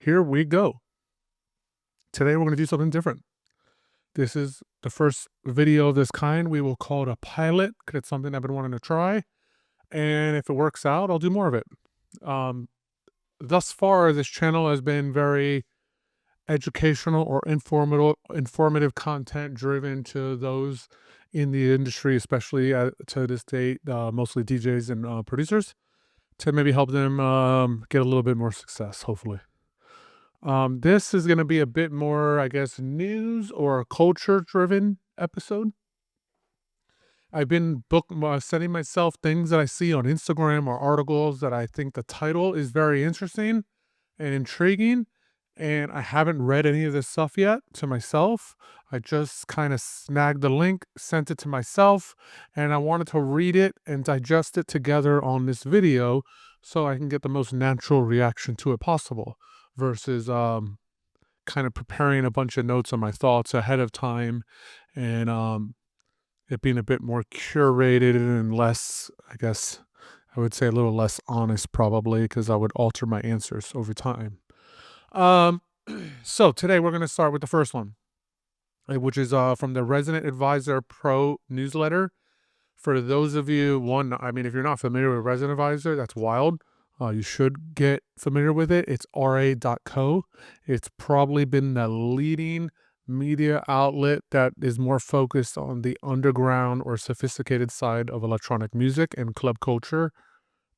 Here we go. Today we're going to do something different. This is the first video of this kind. We will call it a pilot because it's something I've been wanting to try. And if it works out, I'll do more of it. Um, thus far, this channel has been very educational or informative content driven to those in the industry, especially to this date, mostly DJs and producers, to maybe help them get a little bit more success, hopefully. This is going to be a bit more, I guess, news or culture driven episode. I've been sending myself things that I see on Instagram or articles that I think the title is very interesting and intriguing. And I haven't read any of this stuff yet to myself. I just kind of snagged the link, sent it to myself, and I wanted to read it and digest it together on this video so I can get the most natural reaction to it possible versus kind of preparing a bunch of notes on my thoughts ahead of time and it being a bit more curated and less, I guess, I would say a little less honest probably because I would alter my answers over time. So today we're going to start with the first one, which is from the Resident Advisor Pro newsletter. For those of you, if you're not familiar with Resident Advisor, that's wild. You should get familiar with it. It's ra.co. It's probably been the leading media outlet that is more focused on the underground or sophisticated side of electronic music and club culture,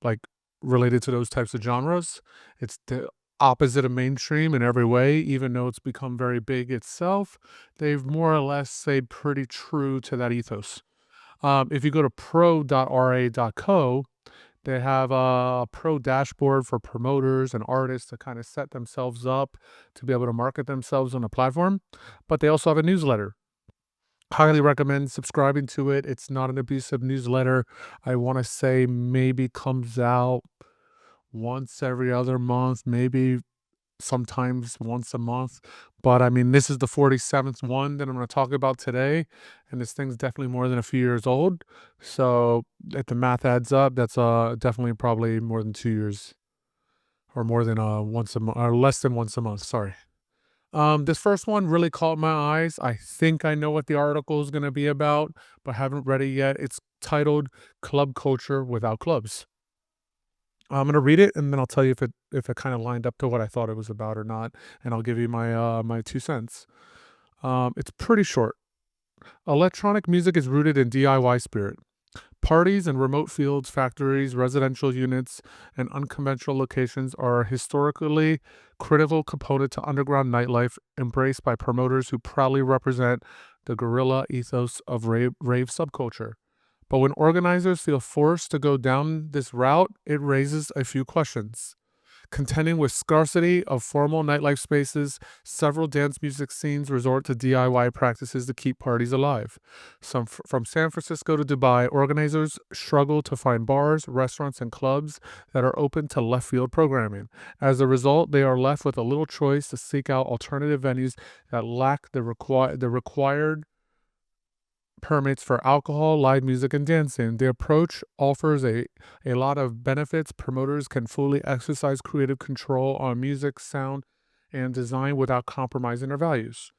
like related to those types of genres. It's the opposite of mainstream in every way, even though it's become very big itself. They've more or less stayed pretty true to that ethos. If you go to pro.ra.co, they have a pro dashboard for promoters and artists to kind of set themselves up to be able to market themselves on a platform. But they also have a newsletter. Highly recommend subscribing to it. It's not an abusive newsletter. I want to say maybe comes out once every other month, maybe sometimes once a month. But I mean, this is the 47th one that I'm going to talk about today. And this thing's definitely more than a few years old. So if the math adds up, that's definitely probably more than 2 years or more than once a month or less than once a month. Sorry. This first one really caught my eyes. I think I know what the article is going to be about, but haven't read it yet. It's titled Club Culture Without Clubs. I'm gonna read it and then I'll tell you if it kind of lined up to what I thought it was about or not, and I'll give you my my 2 cents. It's pretty short. Electronic music is rooted in DIY spirit. Parties in remote fields, factories, residential units, and unconventional locations are a historically critical component to underground nightlife embraced by promoters who proudly represent the guerrilla ethos of rave subculture. But when organizers feel forced to go down this route, it raises a few questions. Contending with scarcity of formal nightlife spaces, several dance music scenes resort to DIY practices to keep parties alive. From San Francisco to Dubai, organizers struggle to find bars, restaurants, and clubs that are open to left field programming. As a result, they are left with a little choice to seek out alternative venues that lack the required permits for alcohol, live music, and dancing. The approach offers a lot of benefits. Promoters can fully exercise creative control on music, sound, and design without compromising their values.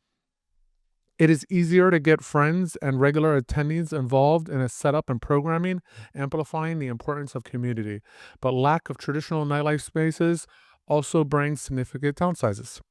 It is easier to get friends and regular attendees involved in a setup and programming, amplifying the importance of community. But lack of traditional nightlife spaces also brings significant downsides.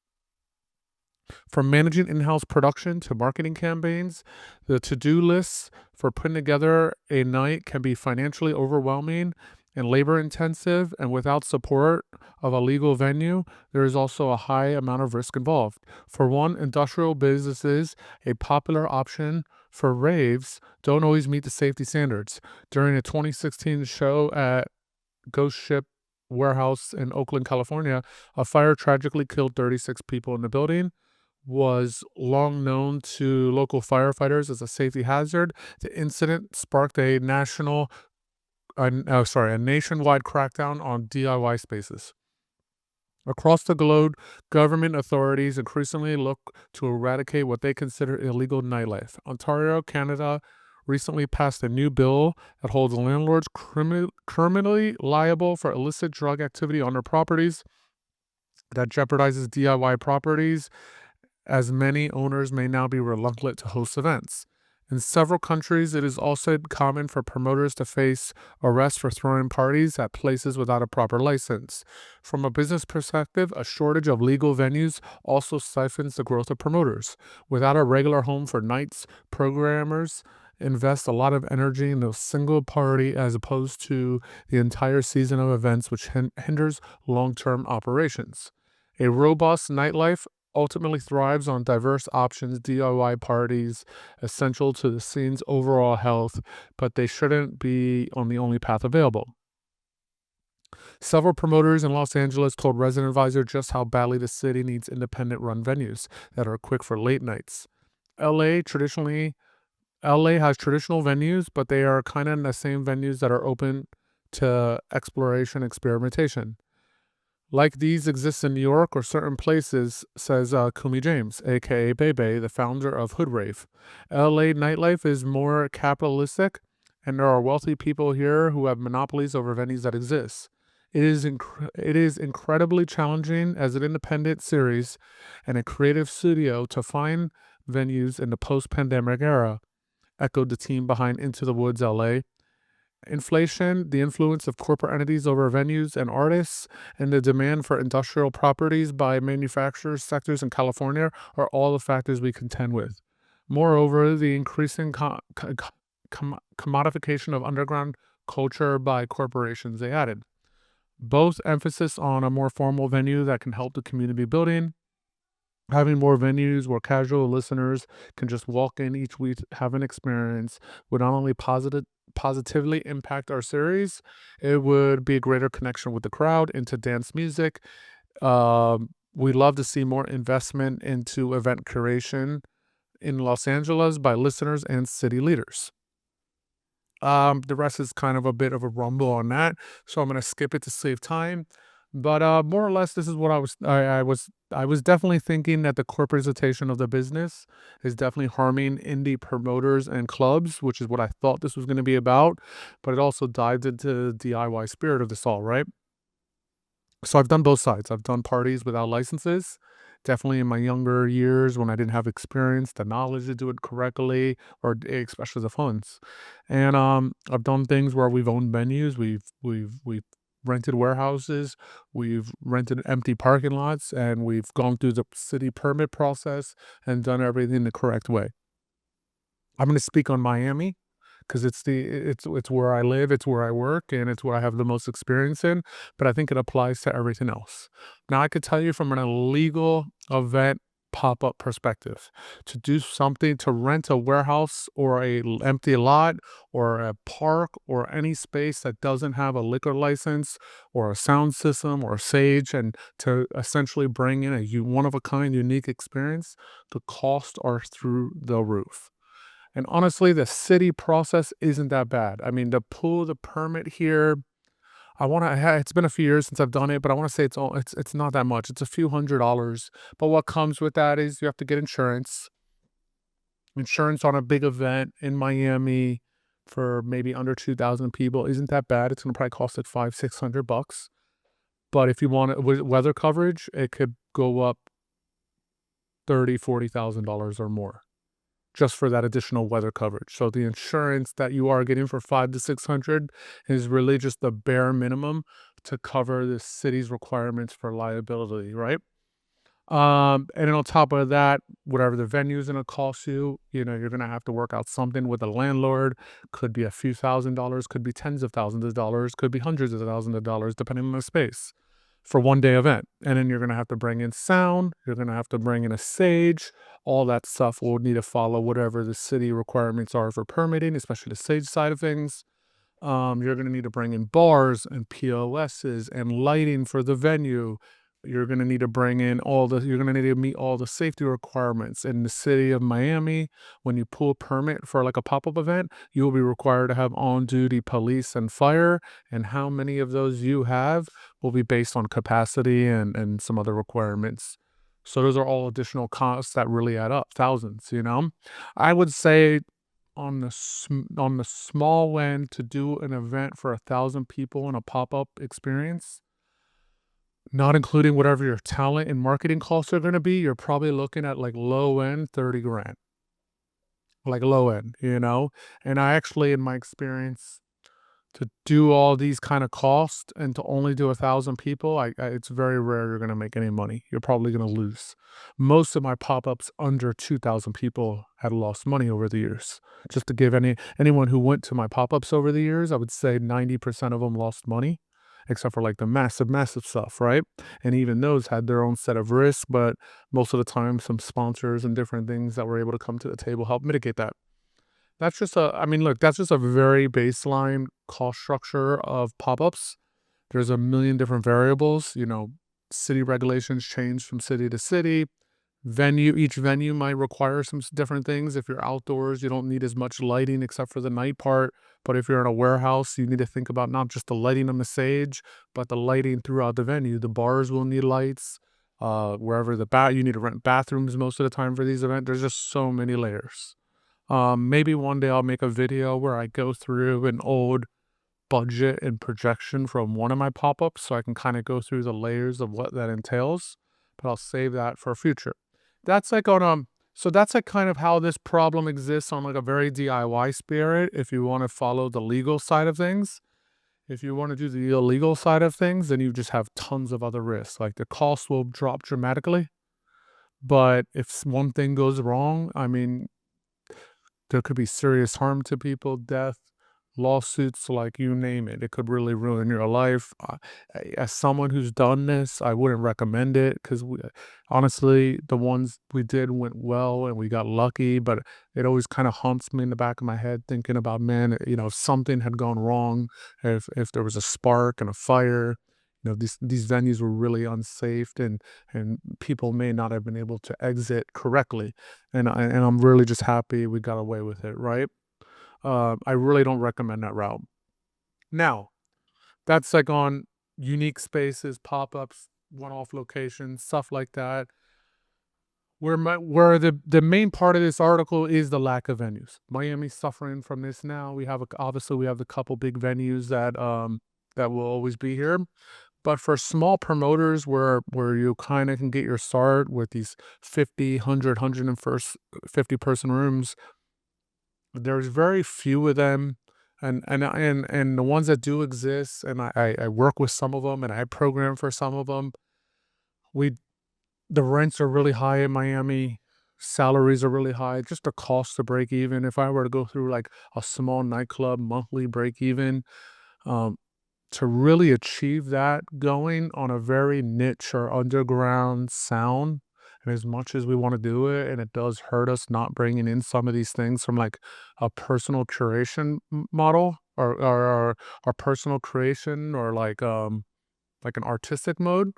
From managing in-house production to marketing campaigns, the to-do lists for putting together a night can be financially overwhelming and labor-intensive, and without support of a legal venue, there is also a high amount of risk involved. For one, industrial businesses, a popular option for raves, don't always meet the safety standards. During a 2016 show at Ghost Ship Warehouse in Oakland, California, a fire tragically killed 36 people in the building. Was long known to local firefighters as a safety hazard. The incident sparked a nationwide crackdown on DIY spaces. Across the globe, government authorities increasingly look to eradicate what they consider illegal nightlife. Ontario, Canada, recently passed a new bill that holds landlords criminally liable for illicit drug activity on their properties. that jeopardizes DIY properties, as many owners may now be reluctant to host events. In several countries, it is also common for promoters to face arrest for throwing parties at places without a proper license. From a business perspective, a shortage of legal venues also stifles the growth of promoters. Without a regular home for nights, programmers invest a lot of energy in a single party as opposed to the entire season of events, which hinders long-term operations. A robust nightlife ultimately thrives on diverse options, DIY parties, essential to the scene's overall health, but they shouldn't be on the only path available. Several promoters in Los Angeles told Resident Advisor just how badly the city needs independent run venues that are quick for late nights. LA traditionally LA has traditional venues, but they are kind of the same venues that are open to exploration experimentation. Like these exist in New York or certain places, says Kumi James, aka Bebe, the founder of Hood Rave. LA nightlife is more capitalistic, and there are wealthy people here who have monopolies over venues that exist. It is incredibly challenging as an independent series and a creative studio to find venues in the post pandemic era, echoed the team behind Into the Woods LA. Inflation, the influence of corporate entities over venues and artists, and the demand for industrial properties by manufacturers sectors in California are all the factors we contend with. Moreover, the increasing commodification of underground culture by corporations, they added. Both emphasis on a more formal venue that can help the community building. Having more venues where casual listeners can just walk in each week, have an experience, would not only positively impact our series, it would be a greater connection with the crowd into dance music. We'd love to see more investment into event curation in Los Angeles by listeners and city leaders. The rest is kind of a bit of a rumble on that, so I'm gonna skip it to save time. But more or less, this is what I was definitely thinking that the corporatization of the business is definitely harming indie promoters and clubs, which is what I thought this was going to be about. But it also dived into the DIY spirit of this all, right? So I've done both sides. I've done parties without licenses. Definitely in my younger years when I didn't have experience, the knowledge to do it correctly, or especially the funds. And I've done things where we've owned venues, we've rented warehouses, we've rented empty parking lots, and we've gone through the city permit process and done everything the correct way. I'm going to speak on Miami because it's where I live, it's where I work, and it's where I have the most experience in. But I think it applies to everything else. Now, I could tell you from an illegal event pop up perspective to do something to rent a warehouse or a empty lot or a park or any space that doesn't have a liquor license or a sound system or sage, and to essentially bring in a one of a kind unique experience, the costs are through the roof. And honestly, the city process isn't that bad. I mean, to pull the permit here, it's been a few years since I've done it, but I want to say it's not that much. It's a few $100s. But what comes with that is you have to get insurance. Insurance on a big event in Miami for maybe under 2,000 people isn't that bad. It's gonna probably cost like $500-600. But if you want it with weather coverage, it could go up $30,000-40,000 or more, just for that additional weather coverage. So the insurance that you are getting for 500 to 600 is really just the bare minimum to cover the city's requirements for liability, right? And then on top of that, whatever the venue is gonna cost you, you're gonna have to work out something with the landlord. Could be a few $1,000s, could be tens of thousands of dollars, could be hundreds of thousands of dollars, depending on the space for one day event. And then you're going to have to bring in sound, you're going to have to bring in a sage, all that stuff will need to follow whatever the city requirements are for permitting, especially the sage side of things. You're going to need to bring in bars and POSs and lighting for the venue. You're going to need to you're going to need to meet all the safety requirements in the city of Miami. When you pull a permit for like a pop-up event, you will be required to have on-duty police and fire. And how many of those you have will be based on capacity and some other requirements. So those are all additional costs that really add up, thousands. I would say on the small end to do an event for 1,000 people in a pop-up experience, not including whatever your talent and marketing costs are gonna be, you're probably looking at, like, low end 30 grand, like, low end, you know? And I actually, in my experience, to do all these kind of costs and to only do 1,000 people, it's very rare you're gonna make any money. You're probably gonna lose. Most of my pop-ups under 2,000 people had lost money over the years. Just to give anyone who went to my pop-ups over the years, I would say 90% of them lost money, except for, like, the massive, massive stuff, right? And even those had their own set of risks, but most of the time, some sponsors and different things that were able to come to the table helped mitigate that. That's just a I mean, look, that's just a very baseline cost structure of pop-ups. There's a million different variables, city regulations change from city to city. Each venue might require some different things. If you're outdoors, you don't need as much lighting except for the night part. But if you're in a warehouse, you need to think about not just the lighting on the stage, but the lighting throughout the venue. The bars will need lights. Wherever you need to rent bathrooms most of the time for these events. There's just so many layers. Maybe one day I'll make a video where I go through an old budget and projection from one of my pop-ups so I can kind of go through the layers of what that entails, but I'll save that for future. That's like on so that's like kind of how this problem exists on like a very DIY spirit if you want to follow the legal side of things. If you want to do the illegal side of things, then you just have tons of other risks. Like the cost will drop dramatically, but if one thing goes wrong, I mean, there could be serious harm to people, death, lawsuits, like you name it. It could really ruin your life. As someone who's done this, I wouldn't recommend it because honestly, the ones we did went well and we got lucky, but it always kind of haunts me in the back of my head thinking about, man, if something had gone wrong, if there was a spark and a fire, these venues were really unsafe and people may not have been able to exit correctly. And I'm really just happy we got away with it, right? I really don't recommend that route. Now, that's like on unique spaces, pop-ups, one-off locations, stuff like that. Where the main part of this article is the lack of venues. Miami's suffering from this now. Obviously we have the couple big venues that will always be here. But for small promoters where you kind of can get your start with these 50, 100, 50-person rooms, there's very few of them. And the ones that do exist, and I work with some of them and I program for some of them. We The rents are really high in Miami. Salaries are really high. Just the cost to break even. If I were to go through like a small nightclub monthly break even, um, to really achieve that going on a very niche or underground sound, and as much as we want to do it, and it does hurt us not bringing in some of these things from like a personal curation model or personal creation or like an artistic mode.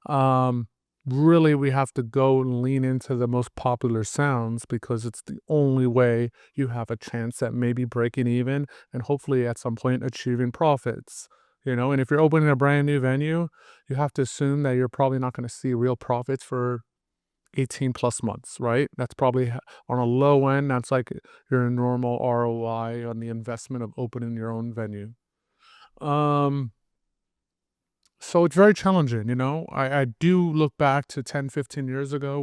um, Really, we have to go and lean into the most popular sounds because it's the only way you have a chance at maybe breaking even and hopefully at some point achieving profits. And if you're opening a brand new venue, you have to assume that you're probably not going to see real profits for 18 plus months, right? That's probably on a low end. That's like your normal ROI on the investment of opening your own venue. Um, so it's very challenging, I do look back to 10, 15 years ago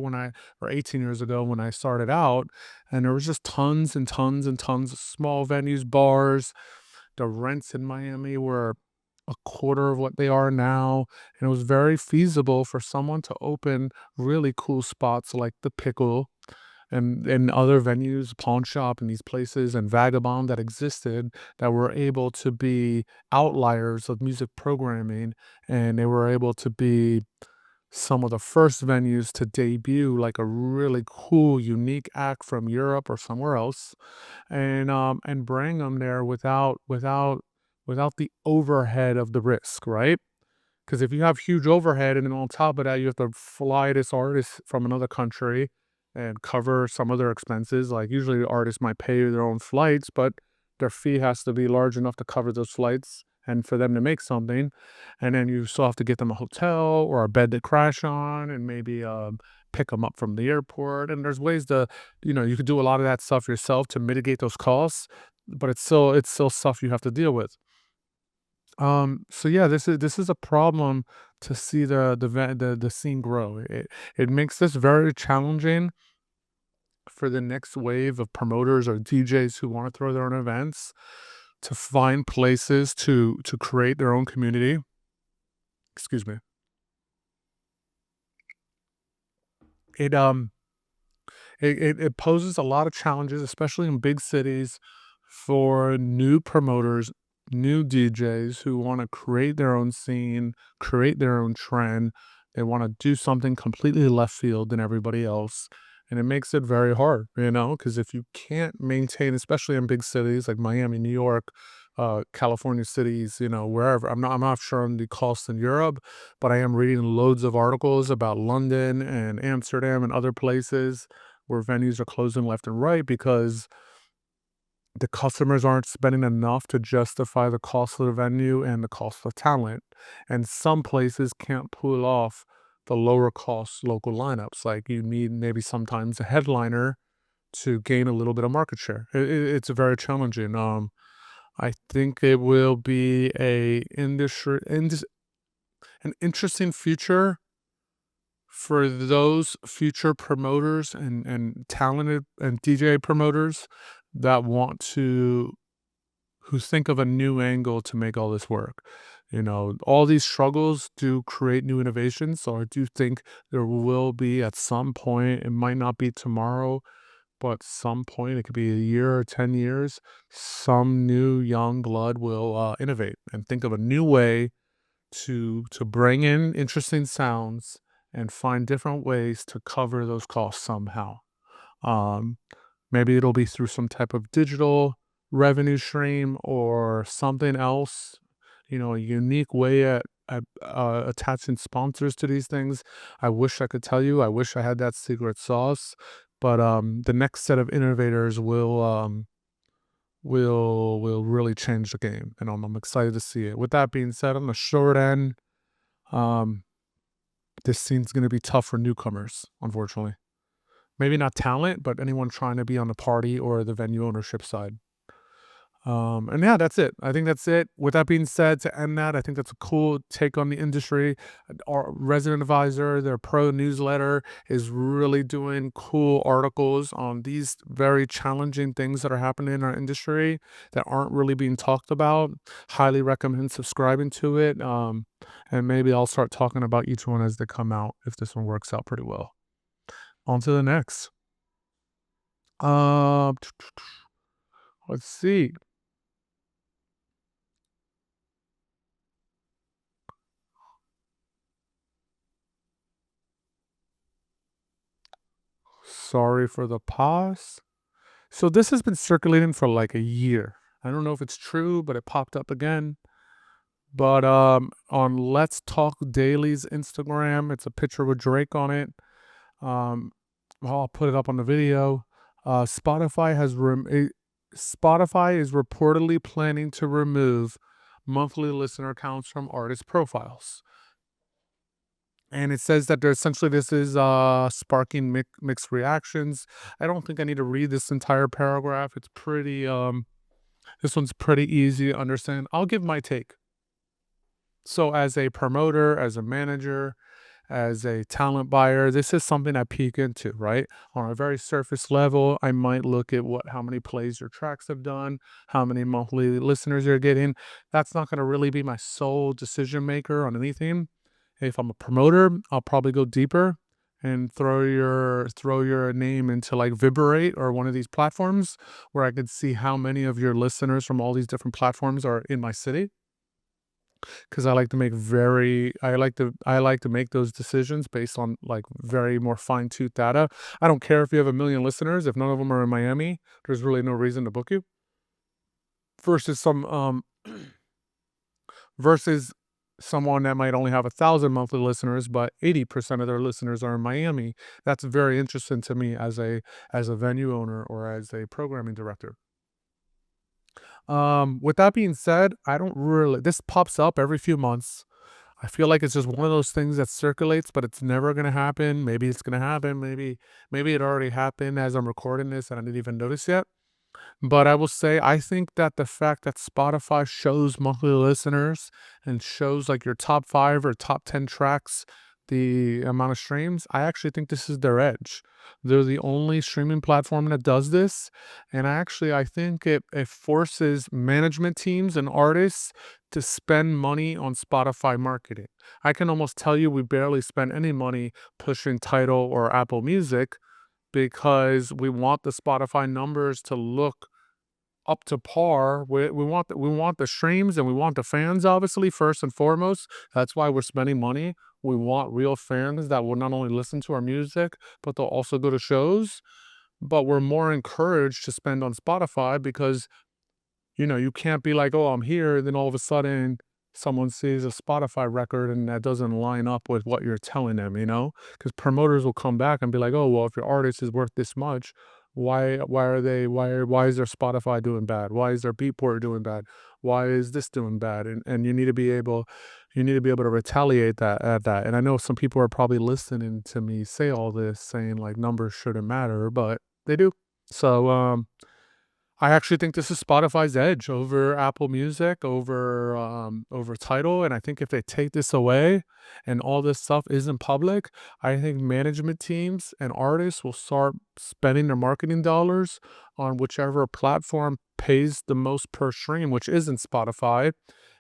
or 18 years ago when I started out, and there was just tons and tons and tons of small venues, bars. The rents in Miami were a quarter of what they are now. And it was very feasible for someone to open really cool spots like the Pickle and other venues, Pawn Shop and these places and Vagabond that existed that were able to be outliers of music programming. And they were able to be some of the first venues to debut like a really cool, unique act from Europe or somewhere else, and bring them there without the overhead of the risk, right? Because if you have huge overhead and then on top of that you have to fly this artist from another country and cover some of their expenses, like usually the artists might pay their own flights, but their fee has to be large enough to cover those flights and for them to make something. And then you still have to get them a hotel or a bed to crash on and maybe pick them up from the airport. And there's ways to, you could do a lot of that stuff yourself to mitigate those costs, but it's still stuff you have to deal with. So yeah, this is a problem to see the scene grow. It makes this very challenging for the next wave of promoters or DJs who want to throw their own events to find places to create their own community. Excuse me. It um it poses a lot of challenges, especially in big cities, for new promoters, new DJs who want to create their own scene, create their own trend. They want to do something completely left field than everybody else. And it makes it very hard, because if you can't maintain, especially in big cities like Miami, New York, California cities, wherever. I'm not sure on the cost in Europe, but I am reading loads of articles about London and Amsterdam and other places where venues are closing left and right because the customers aren't spending enough to justify the cost of the venue and the cost of talent. And some places can't pull off the lower cost local lineups. Like you need maybe sometimes a headliner to gain a little bit of market share. It's very challenging. I think it will be an interesting future for those future promoters and talented and DJ promoters that want to who think of a new angle to make all this work. All these struggles do create new innovations. So I do think there will be at some point, it might not be tomorrow, but some point, it could be a year or 10 years, some new young blood will innovate and think of a new way to bring in interesting sounds and find different ways to cover those costs somehow. Um, Maybe it'll be through some type of digital revenue stream or something else, a unique way at attaching sponsors to these things. I wish I could tell you. I wish I had that secret sauce, but the next set of innovators will really change the game, and I'm excited to see it. With that being said, on the short end, um, this scene's going to be tough for newcomers, unfortunately. Maybe not talent, but anyone trying to be on the party or the venue ownership side. And yeah, that's it. I think that's it. With that being said, to end that, I think that's a cool take on the industry. Our resident advisor, their pro newsletter, is really doing cool articles on these very challenging things that are happening in our industry that aren't really being talked about. Highly recommend subscribing to it. And maybe I'll start talking about each one as they come out if this one works out pretty well. On to the next. Um, let's see. Sorry for the pause. So this has been circulating for like a year. I don't know if it's true, but it popped up again. But on Let's Talk Daily's Instagram, it's a picture with Drake on it. Um, I'll put it up on the video. Spotify is reportedly planning to remove monthly listener counts from artist profiles. And it says that this is sparking mixed reactions. I don't think I need to read this entire paragraph. It's pretty this one's pretty easy to understand. I'll give my take. So as a promoter, as a manager, as a talent buyer, this is something I peek into, right? On a very surface level, I might look at how many plays your tracks have done, how many monthly listeners you're getting. That's not going to really be my sole decision maker on anything. If I'm a promoter, I'll probably go deeper and throw your name into like Viberate or one of these platforms where I could see how many of your listeners from all these different platforms are in my city. Because I like to make those decisions based on like very more fine-tooth data. I don't care if you have 1 million listeners. If none of them are in Miami, there's really no reason to book you. Versus versus someone that might only have 1,000 monthly listeners, but 80% of their listeners are in Miami. That's very interesting to me as a venue owner or as a programming director. With that being said, I don't really. This pops up every few months. I feel like it's just one of those things that circulates, but it's never gonna happen. Maybe it's gonna happen. Maybe it already happened as I'm recording this and I didn't even notice yet. But I will say, I think that the fact that Spotify shows monthly listeners and shows like your top 5 or top 10 tracks, the amount of streams, I actually think this is their edge. They're the only streaming platform that does this. And I think it forces management teams and artists to spend money on Spotify marketing. I can almost tell you we barely spend any money pushing Tidal or Apple Music because we want the Spotify numbers to look up to par. We want the streams and we want the fans, obviously, first and foremost. That's why we're spending money. We want real fans that will not only listen to our music, but they'll also go to shows. But we're more encouraged to spend on Spotify because you can't be like, "Oh, I'm here," then all of a sudden someone sees a Spotify record and that doesn't line up with what you're telling them, you know? Because promoters will come back and be like, "Oh, well, if your artist is worth this much, why is their Spotify doing bad? Why is their Beatport doing bad? Why is this doing bad?" And you need to be able to retaliate that at that. And I know some people are probably listening to me say all this, saying like numbers shouldn't matter, but they do. So I actually think this is Spotify's edge over Apple Music, over Tidal, and I think if they take this away and all this stuff isn't public, I think management teams and artists will start spending their marketing dollars on whichever platform pays the most per stream, which isn't Spotify,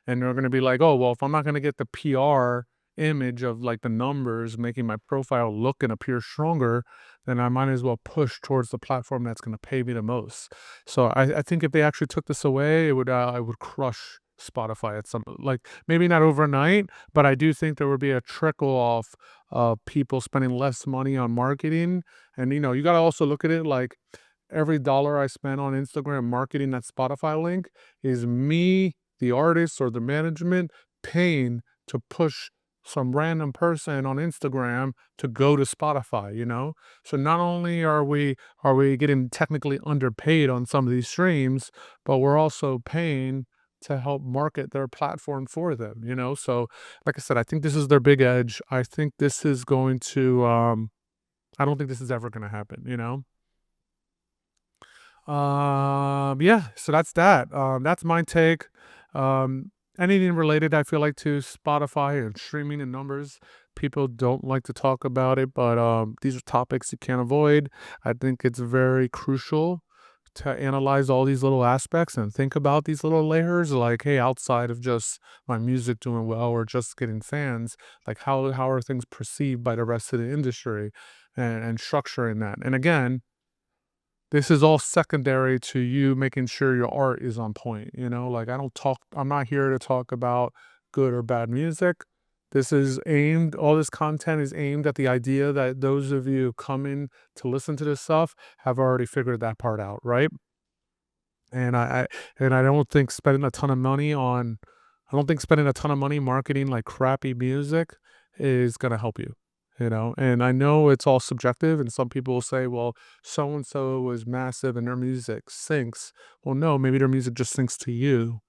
and they're gonna be like, "Oh, well, if I'm not gonna get the PR image of, like, the numbers making my profile look and appear stronger, then I might as well push towards the platform that's gonna pay me the most." So I think if they actually took this away, it would crush Spotify at some like, maybe not overnight, but I do think there would be a trickle off of people spending less money on marketing, and, you gotta also look at it like every dollar I spend on Instagram marketing that Spotify link is me, the artist or the management, paying to push some random person on Instagram to go to Spotify, you know? So not only are we getting technically underpaid on some of these streams, but we're also paying to help market their platform for them, you know? So like I said, I think this is their big edge. I think this is going to I don't think this is ever going to happen, you know? Yeah, so that's that. That's my take. Anything related, I feel like, to Spotify and streaming and numbers, people don't like to talk about it, but these are topics you can't avoid. I think it's very crucial to analyze all these little aspects and think about these little layers. Like, hey, outside of just my music doing well or just getting fans, like how are things perceived by the rest of the industry, and structuring that. And again, this is all secondary to you making sure your art is on point, Like I'm not here to talk about good or bad music. All this content is aimed at the idea that those of you coming to listen to this stuff have already figured that part out, right? And I don't think spending a ton of money on I don't think spending a ton of money marketing like crappy music is gonna help you, And I know it's all subjective, and some people will say, "Well, so and so was massive and their music sinks." Well, no, maybe their music just sinks to you.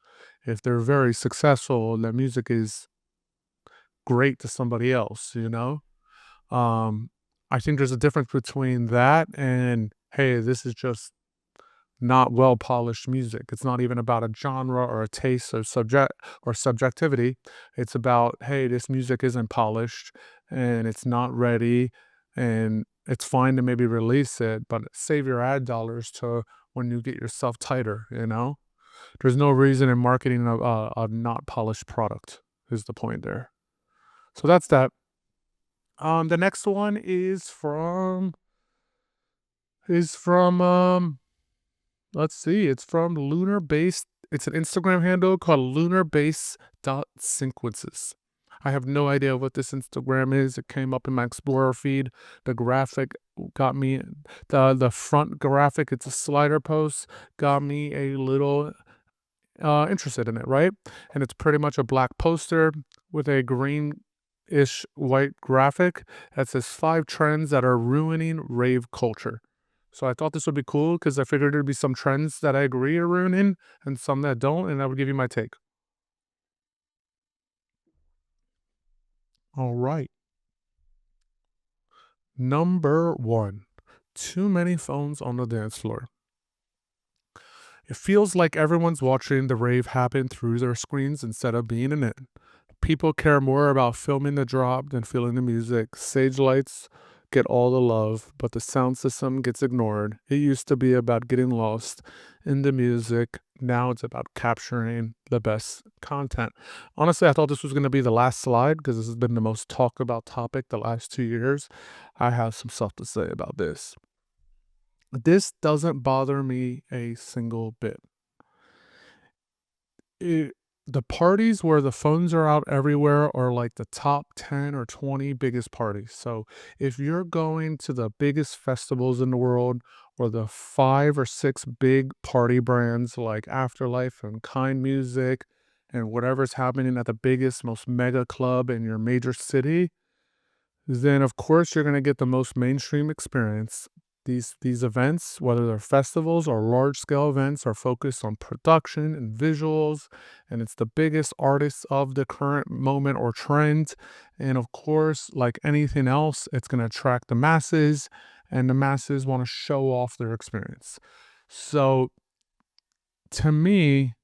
If they're very successful, their music is great to somebody else, Um, I think there's a difference between that and, hey, this is just not well polished music. It's not even about a genre or a taste or subjectivity. It's about, hey, this music isn't polished and it's not ready, and it's fine to maybe release it, but save your ad dollars to when you get yourself tighter. There's no reason in marketing a not polished product is the point there. So that's that. The next one is from let's see. It's from Lunar Base. It's an Instagram handle called lunarbase.sequences. I have no idea what this Instagram is. It came up in my Explorer feed. The graphic got me, the front graphic, it's a slider post, got me a little interested in it, right? And it's pretty much a black poster with a green-ish white graphic that says 5 trends that are ruining rave culture. So I thought this would be cool because I figured there'd be some trends that I agree are ruining and some that don't, and I would give you my take. All right. Number one, too many phones on the dance floor. It feels like everyone's watching the rave happen through their screens instead of being in it. People care more about filming the drop than feeling the music. Stage lights get all the love, but the sound system gets ignored. It used to be about getting lost in the music. Now it's about capturing the best content. Honestly, I thought this was going to be the last slide because this has been the most talked about topic the last 2 years. I have some stuff to say about this. This doesn't bother me a single bit. The parties where the phones are out everywhere are like the top 10 or 20 biggest parties. So if you're going to the biggest festivals in the world or the 5 or 6 big party brands like Afterlife and Kind Music and whatever's happening at the biggest, most mega club in your major city, then of course you're going to get the most mainstream experience. These events, whether they're festivals or large scale events, are focused on production and visuals, and it's the biggest artists of the current moment or trend. And of course, like anything else, it's going to attract the masses, and the masses want to show off their experience. So to me,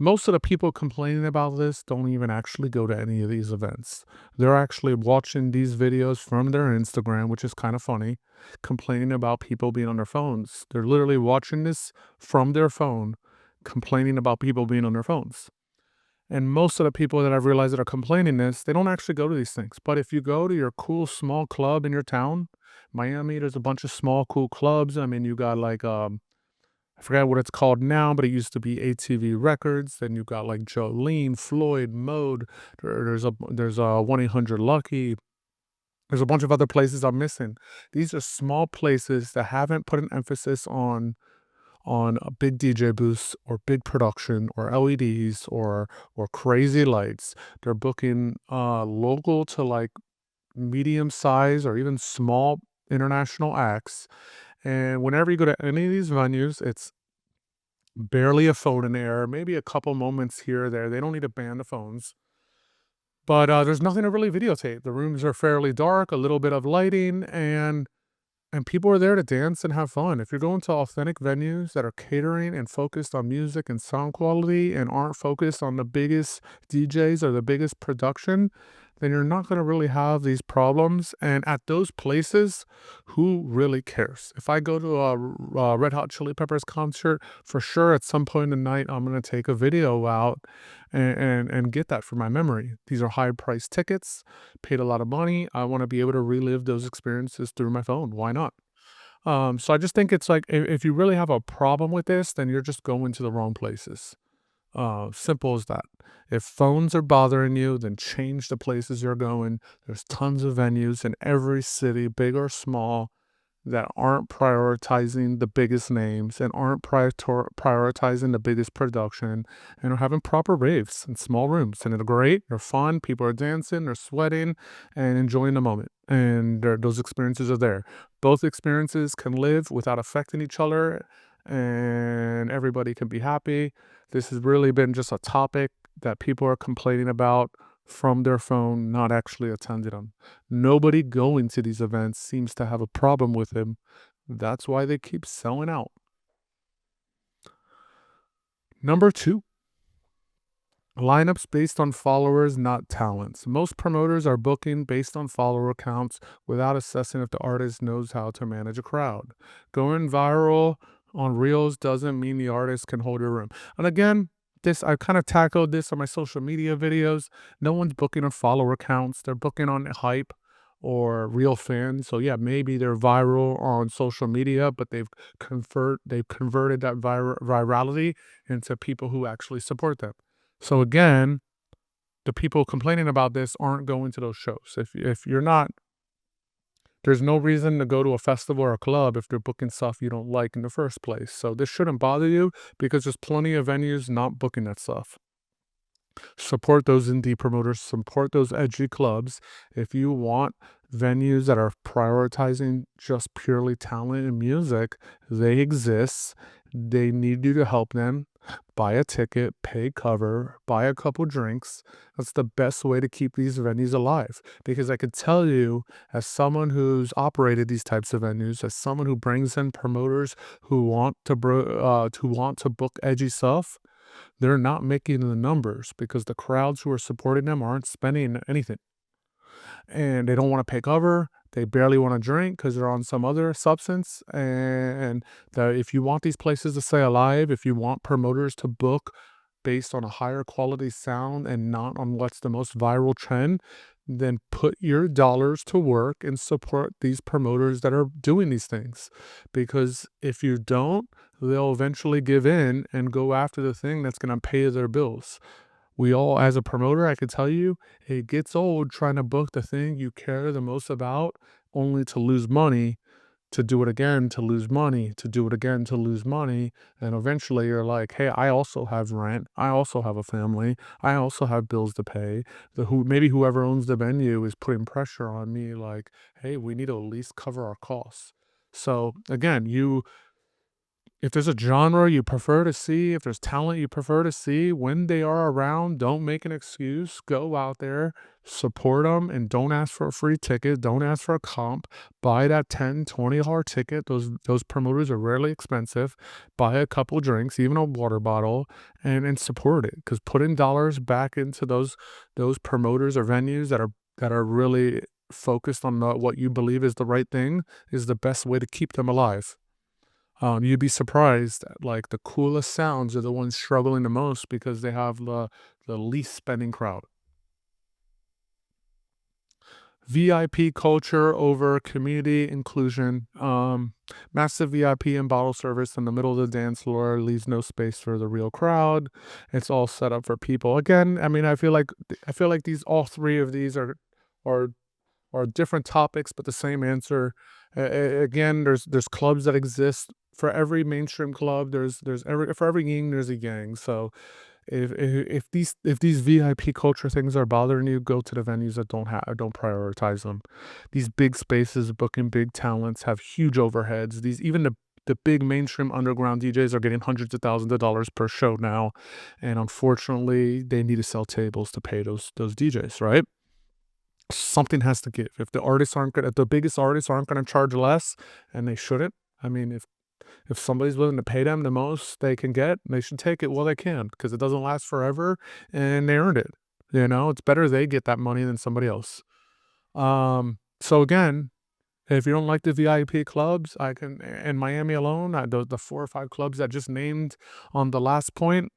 most of the people complaining about this don't even actually go to any of these events. They're actually watching these videos from their Instagram, which is kind of funny, complaining about people being on their phones. They're literally watching this from their phone, complaining about people being on their phones. And most of the people that I've realized that are complaining this, they don't actually go to these things. But if you go to your cool small club in your town, Miami, there's a bunch of small cool clubs. I mean, you got like I forgot what it's called now, but it used to be ATV Records. Then you got like Jolene, Floyd, Mode. There's a 1-800 Lucky. There's a bunch of other places I'm missing. These are small places that haven't put an emphasis on a big DJ booths or big production or LEDs or crazy lights. They're booking local to like medium size or even small international acts. And whenever you go to any of these venues, it's barely a phone in the air, maybe a couple moments here or there. They don't need to ban the phones. But there's nothing to really videotape. The rooms are fairly dark, a little bit of lighting, and people are there to dance and have fun. If you're going to authentic venues that are catering and focused on music and sound quality and aren't focused on the biggest DJs or the biggest production, then you're not going to really have these problems. And at those places, who really cares? If I go to a Red Hot Chili Peppers concert, for sure at some point in the night, I'm going to take a video out and get that for my memory. These are high priced tickets, paid a lot of money. I want to be able to relive those experiences through my phone. Why not? So I just think it's like if you really have a problem with this, then you're just going to the wrong places. Simple as that. If phones are bothering you, then change the places you're going. There's tons of venues in every city, big or small, that aren't prioritizing the biggest names and aren't prioritizing the biggest production and are having proper raves in small rooms. And they're great, they're fun, people are dancing, they're sweating and enjoying the moment. And those experiences are there. Both experiences can live without affecting each other and everybody can be happy. This has really been just a topic that people are complaining about from their phone, not actually attending them. Nobody going to these events seems to have a problem with him. That's why they keep selling out. Number 2, lineups based on followers, not talents. Most promoters are booking based on follower counts without assessing if the artist knows how to manage a crowd. Going viral on Reels doesn't mean the artist can hold your room. And again, this I kind of tackled this on my social media videos. No one's booking on follower counts. They're booking on hype or real fans. So yeah, maybe they're viral on social media, but they've converted that virality into people who actually support them. So again, the people complaining about this aren't going to those shows. If you're not, there's no reason to go to a festival or a club if they're booking stuff you don't like in the first place. So this shouldn't bother you because there's plenty of venues not booking that stuff. Support those indie promoters, support those edgy clubs. If you want venues that are prioritizing just purely talent and music, they exist. They need you to help them. buy a ticket, pay cover, buy a couple drinks. That's the best way to keep these venues alive. Because I could tell you, as someone who's operated these types of venues, as someone who brings in promoters who want to book edgy stuff, they're not making the numbers because the crowds who are supporting them aren't spending anything, and they don't want to pay cover. They barely want to drink because they're on some other substance. And if you want these places to stay alive, if you want promoters to book based on a higher quality sound and not on what's the most viral trend, then put your dollars to work and support these promoters that are doing these things. Because if you don't, they'll eventually give in and go after the thing that's going to pay their bills. We all, as a promoter, I could tell you, it gets old trying to book the thing you care the most about only to lose money, to do it again, to lose money, to do it again, to lose money. And eventually you're like, hey, I also have rent. I also have a family. I also have bills to pay. Maybe whoever owns the venue is putting pressure on me like, hey, we need to at least cover our costs. So again, if there's a genre you prefer to see, if there's talent you prefer to see, when they are around, don't make an excuse. Go out there, support them, and don't ask for a free ticket. Don't ask for a comp. Buy that $10, $20 ticket. Those promoters are rarely expensive. Buy a couple drinks, even a water bottle, and support it. Because putting dollars back into those promoters or venues that are really focused on what you believe is the right thing is the best way to keep them alive. You'd be surprised, like, the coolest sounds are the ones struggling the most because they have the least spending crowd. VIP culture over community inclusion. Massive VIP and bottle service in the middle of the dance floor leaves no space for the real crowd. It's all set up for people. Again, I mean, I feel like all three of these are are different topics, but the same answer. Again, there's clubs that exist for every mainstream club. For every yin, there's a yang. So if these VIP culture things are bothering you, go to the venues that don't prioritize them. These big spaces booking big talents have huge overheads. Even the big mainstream underground DJs are getting hundreds of thousands of dollars per show now, and unfortunately, they need to sell tables to pay those DJs, right? Something has to give. If the biggest artists aren't gonna charge less, and they shouldn't. I mean, if somebody's willing to pay them the most they can get, they should take it while they can, because it doesn't last forever, and they earned it. It's better they get that money than somebody else. So again, if you don't like the VIP clubs, I can in Miami alone, the 4 or 5 clubs I just named on the last point,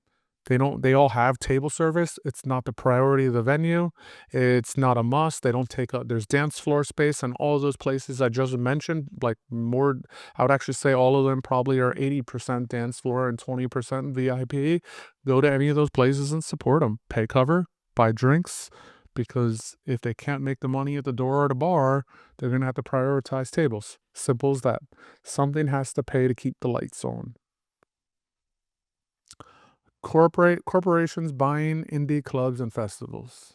they all have table service. It's not the priority of the venue. It's not a must. They don't take up there's dance floor space and all those places I just mentioned, like more I would actually say all of them probably are 80% dance floor and 20% VIP. Go to any of those places and support them. Pay cover, buy drinks, because if they can't make the money at the door or the bar, they're gonna have to prioritize tables. Simple as that. Something has to pay to keep the lights on. Corporations buying indie clubs and festivals.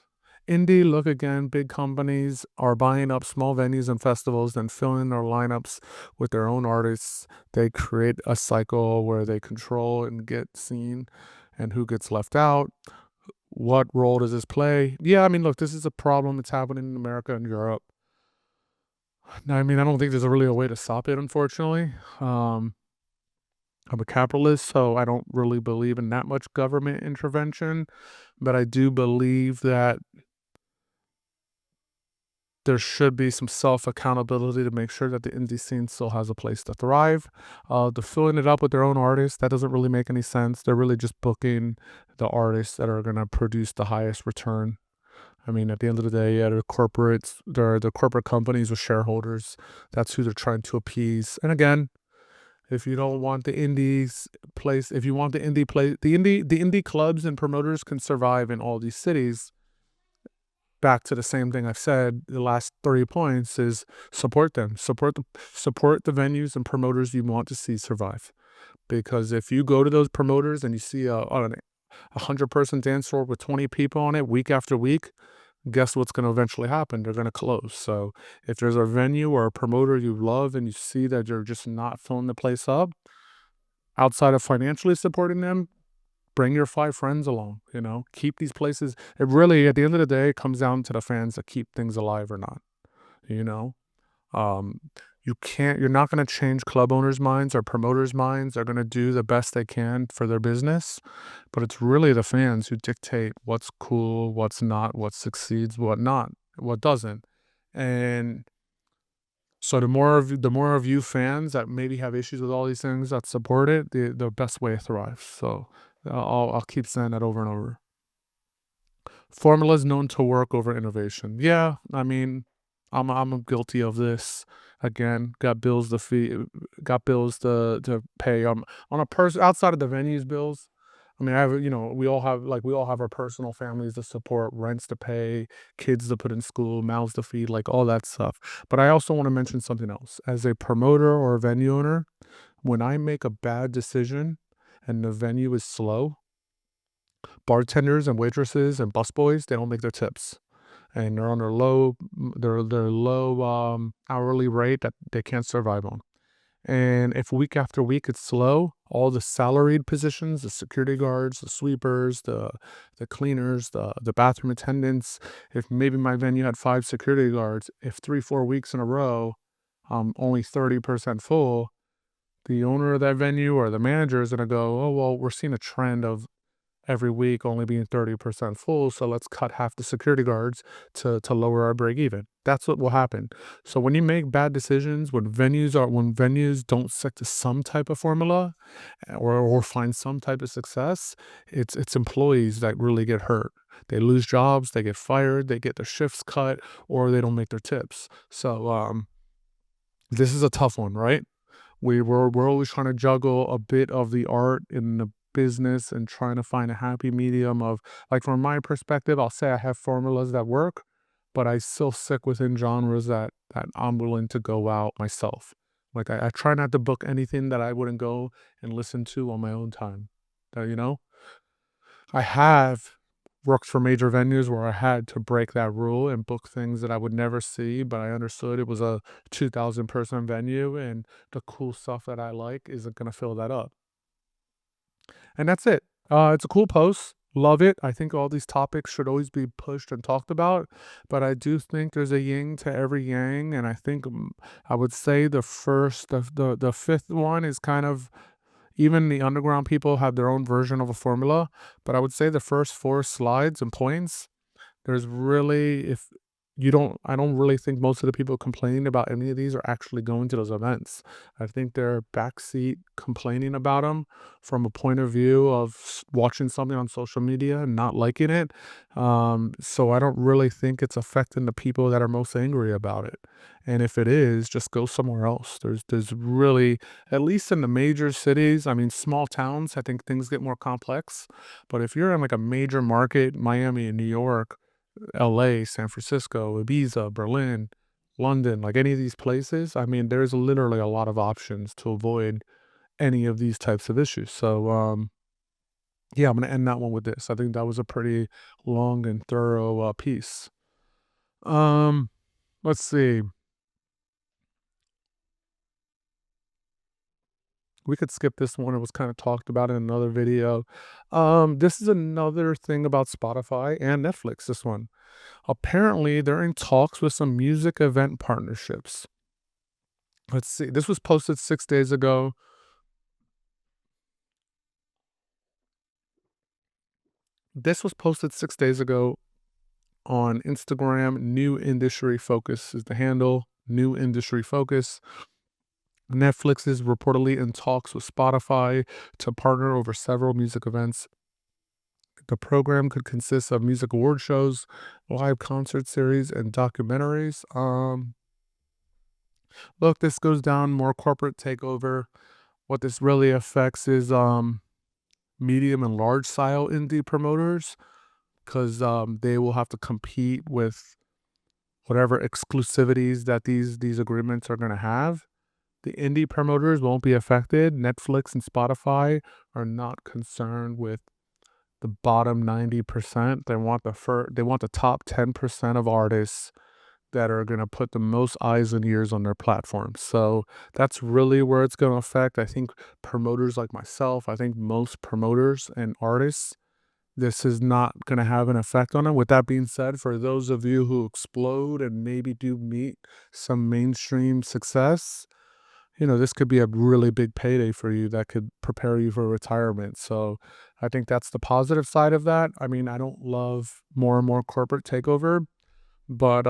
Indie, look again, big companies are buying up small venues and festivals and filling their lineups with their own artists. They create a cycle where they control and get seen, and who gets left out. What role does this play? Yeah, I mean, look, this is a problem that's happening in America and Europe. I mean, I don't think there's really a way to stop it, unfortunately. I'm a capitalist, so I don't really believe in that much government intervention, but I do believe that there should be some self accountability to make sure that the indie scene still has a place to thrive. They're filling it up with their own artists. That doesn't really make any sense. They're really just booking the artists that are going to produce the highest return. I mean, at the end of the day, yeah, they're the corporate companies with shareholders. That's who they're trying to appease. And again, if you don't want the indies place, if you want the indie play, the indie clubs and promoters can survive in all these cities. Back to the same thing I've said, the last 3 points is support them. Support the venues and promoters you want to see survive. Because if you go to those promoters and you see a 100-person dance floor with 20 people on it week after week, guess what's going to eventually happen? They're going to close. So if there's a venue or a promoter you love and you see that you're just not filling the place up, outside of financially supporting them, bring your 5 friends along, keep these places. It really, at the end of the day, it comes down to the fans to keep things alive or not, you know? Um, you're not gonna change club owners' minds or promoters' minds. They're gonna do the best they can for their business, but it's really the fans who dictate what's cool, what's not, what succeeds, what not, what doesn't. And so the more of you fans that maybe have issues with all these things that support it, the best way it thrives. So I'll keep saying that over and over. Formula is known to work over innovation. Yeah, I mean, I'm guilty of this. Again, got bills to pay. On a person outside of the venues bills. I mean, we all have our personal families to support, rents to pay, kids to put in school, mouths to feed, like all that stuff. But I also want to mention something else. As a promoter or a venue owner, when I make a bad decision and the venue is slow, bartenders and waitresses and busboys, they don't make their tips. And they're on their low hourly rate that they can't survive on. And if week after week it's slow, all the salaried positions, the security guards, the sweepers, the cleaners, the bathroom attendants, if maybe my venue had 5 security guards, if 3-4 weeks in a row, only 30% full, the owner of that venue or the manager is gonna go, oh well, we're seeing a trend of every week only being 30% full, so let's cut half the security guards to lower our break even. That's what will happen. So when you make bad decisions, when venues don't stick to some type of formula, or find some type of success, it's employees that really get hurt. They lose jobs, they get fired, they get their shifts cut, or they don't make their tips. So this is a tough one, right? We're always trying to juggle a bit of the art in the business and trying to find a happy medium of, like, from my perspective, I'll say I have formulas that work, but I still stick within genres that I'm willing to go out myself. Like I try not to book anything that I wouldn't go and listen to on my own time. You know? I have worked for major venues where I had to break that rule and book things that I would never see, but I understood it was a 2,000 person venue and the cool stuff that I like isn't going to fill that up. And that's it. It's a cool post. Love it. I think all these topics should always be pushed and talked about, but I do think there's a yin to every yang, and I think I would say the fifth one is kind of, even the underground people have their own version of a formula, but I would say the first 4 slides and points, there's really, if you don't I don't really think most of the people complaining about any of these are actually going to those events. I think they're backseat complaining about them from a point of view of watching something on social media and not liking it. So I don't really think it's affecting the people that are most angry about it. And if it is, just go somewhere else. There's really, at least in the major cities, I mean, small towns, I think things get more complex. But if you're in like a major market, Miami and New York, LA, San Francisco, Ibiza, Berlin, London, like any of these places, I mean, there's literally a lot of options to avoid any of these types of issues. So, yeah, I'm going to end that one with this. I think that was a pretty long and thorough piece. Um, let's see. We could skip this one. It was kind of talked about in another video. This is another thing about Spotify and Netflix, this one. Apparently, they're in talks with some music event partnerships. Let's see. This was posted 6 days ago. This was posted 6 days ago on Instagram. New Industry Focus is the handle. New Industry Focus. Netflix is reportedly in talks with Spotify to partner over several music events. The program could consist of music award shows, live concert series, and documentaries. Look, this goes down more corporate takeover. What this really affects is medium and large style indie promoters, because they will have to compete with whatever exclusivities that these agreements are going to have. The indie promoters won't be affected. Netflix and Spotify are not concerned with the bottom 90%. They want the top 10% of artists that are going to put the most eyes and ears on their platform. So that's really where it's going to affect. I think promoters like myself, I think most promoters and artists, this is not going to have an effect on them. With that being said, for those of you who explode and maybe do meet some mainstream success, this could be a really big payday for you that could prepare you for retirement. So I think that's the positive side of that. I mean, I don't love more and more corporate takeover, but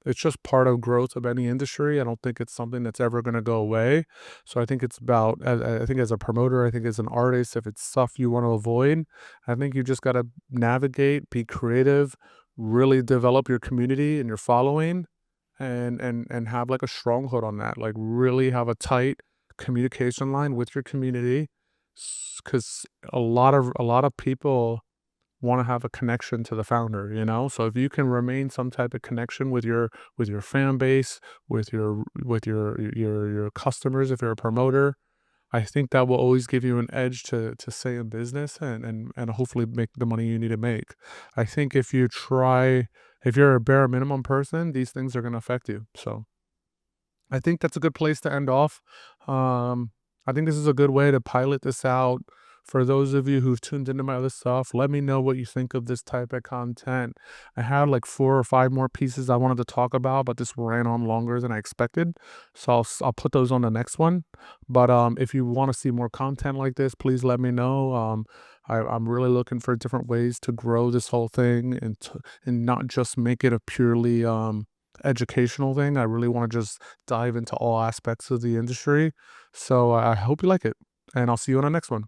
it's just part of growth of any industry. I don't think it's something that's ever going to go away. So I think it's about, I think as a promoter, I think as an artist, if it's stuff you want to avoid, I think you just got to navigate, be creative, really develop your community and your following, and have like a stronghold on that. Like really have a tight communication line with your community, because a lot of people want to have a connection to the founder. So if you can remain some type of connection with your fan base, with your customers, if you're a promoter, I think that will always give you an edge to stay in business, and hopefully make the money you need to make. I think if you're a bare minimum person, these things are going to affect you. So I think that's a good place to end off. I think this is a good way to pilot this out. For those of you who've tuned into my other stuff, let me know what you think of this type of content. I had like 4 or 5 more pieces I wanted to talk about, but this ran on longer than I expected. So I'll put those on the next one. But if you want to see more content like this, please let me know. I'm really looking for different ways to grow this whole thing, and not just make it a purely educational thing. I really want to just dive into all aspects of the industry. So I hope you like it, and I'll see you on the next one.